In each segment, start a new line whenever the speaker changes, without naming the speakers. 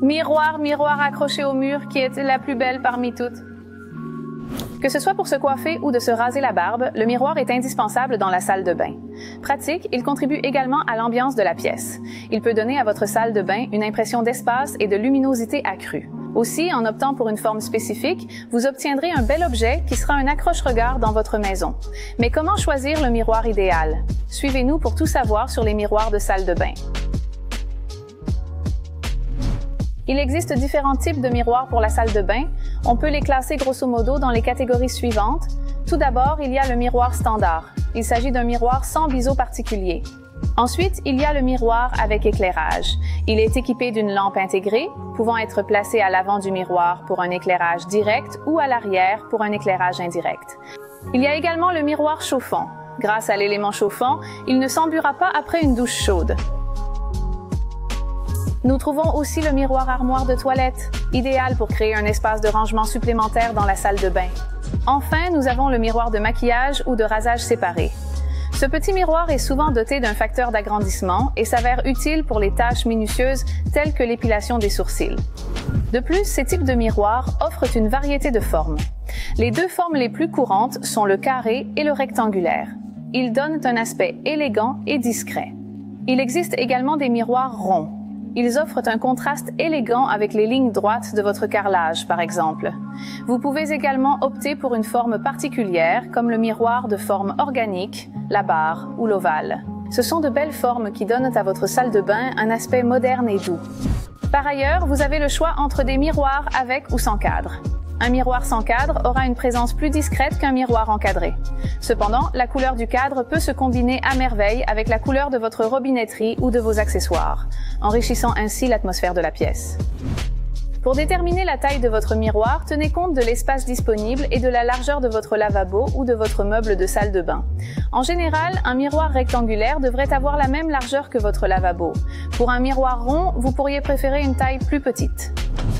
Miroir, miroir accroché au mur, qui est la plus belle parmi toutes. Que ce soit pour se coiffer ou de se raser la barbe, le miroir est indispensable dans la salle de bain. Pratique, il contribue également à l'ambiance de la pièce. Il peut donner à votre salle de bain une impression d'espace et de luminosité accrue. Aussi, en optant pour une forme spécifique, vous obtiendrez un bel objet qui sera un accroche-regard dans votre maison. Mais comment choisir le miroir idéal? Suivez-nous pour tout savoir sur les miroirs de salle de bain. Il existe différents types de miroirs pour la salle de bain. On peut les classer grosso modo dans les catégories suivantes. Tout d'abord, il y a le miroir standard. Il s'agit d'un miroir sans biseau particulier. Ensuite, il y a le miroir avec éclairage. Il est équipé d'une lampe intégrée, pouvant être placée à l'avant du miroir pour un éclairage direct ou à l'arrière pour un éclairage indirect. Il y a également le miroir chauffant. Grâce à l'élément chauffant, il ne s'embuera pas après une douche chaude. Nous trouvons aussi le miroir armoire de toilette, idéal pour créer un espace de rangement supplémentaire dans la salle de bain. Enfin, nous avons le miroir de maquillage ou de rasage séparé. Ce petit miroir est souvent doté d'un facteur d'agrandissement et s'avère utile pour les tâches minutieuses telles que l'épilation des sourcils. De plus, ces types de miroirs offrent une variété de formes. Les deux formes les plus courantes sont le carré et le rectangulaire. Ils donnent un aspect élégant et discret. Il existe également des miroirs ronds. Ils offrent un contraste élégant avec les lignes droites de votre carrelage, par exemple. Vous pouvez également opter pour une forme particulière, comme le miroir de forme organique, la barre ou l'ovale. Ce sont de belles formes qui donnent à votre salle de bain un aspect moderne et doux. Par ailleurs, vous avez le choix entre des miroirs avec ou sans cadre. Un miroir sans cadre aura une présence plus discrète qu'un miroir encadré. Cependant, la couleur du cadre peut se combiner à merveille avec la couleur de votre robinetterie ou de vos accessoires, enrichissant ainsi l'atmosphère de la pièce. Pour déterminer la taille de votre miroir, tenez compte de l'espace disponible et de la largeur de votre lavabo ou de votre meuble de salle de bain. En général, un miroir rectangulaire devrait avoir la même largeur que votre lavabo. Pour un miroir rond, vous pourriez préférer une taille plus petite.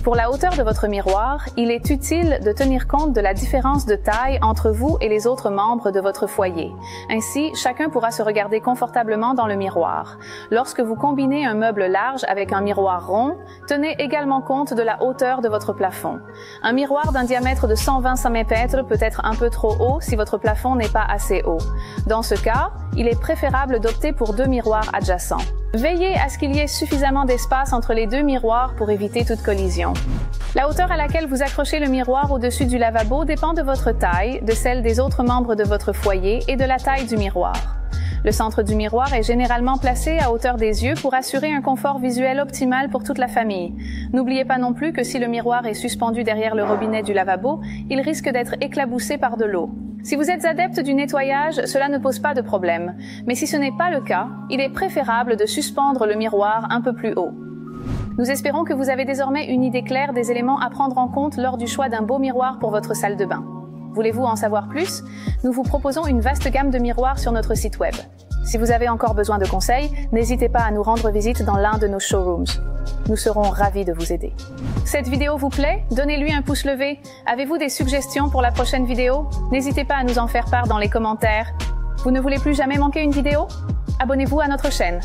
Pour la hauteur de votre miroir, il est utile de tenir compte de la différence de taille entre vous et les autres membres de votre foyer. Ainsi, chacun pourra se regarder confortablement dans le miroir. Lorsque vous combinez un meuble large avec un miroir rond, tenez également compte de la hauteur de votre plafond. Un miroir d'un diamètre de 120 cm peut être un peu trop haut si votre plafond n'est pas assez haut. Dans ce cas, il est préférable d'opter pour deux miroirs adjacents. Veillez à ce qu'il y ait suffisamment d'espace entre les deux miroirs pour éviter toute collision. La hauteur à laquelle vous accrochez le miroir au-dessus du lavabo dépend de votre taille, de celle des autres membres de votre foyer et de la taille du miroir. Le centre du miroir est généralement placé à hauteur des yeux pour assurer un confort visuel optimal pour toute la famille. N'oubliez pas non plus que si le miroir est suspendu derrière le robinet du lavabo, il risque d'être éclaboussé par de l'eau. Si vous êtes adepte du nettoyage, cela ne pose pas de problème. Mais si ce n'est pas le cas, il est préférable de suspendre le miroir un peu plus haut. Nous espérons que vous avez désormais une idée claire des éléments à prendre en compte lors du choix d'un beau miroir pour votre salle de bain. Voulez-vous en savoir plus? Nous vous proposons une vaste gamme de miroirs sur notre site web. Si vous avez encore besoin de conseils, n'hésitez pas à nous rendre visite dans l'un de nos showrooms. Nous serons ravis de vous aider. Cette vidéo vous plaît? Donnez-lui un pouce levé. Avez-vous des suggestions pour la prochaine vidéo? N'hésitez pas à nous en faire part dans les commentaires. Vous ne voulez plus jamais manquer une vidéo? Abonnez-vous à notre chaîne.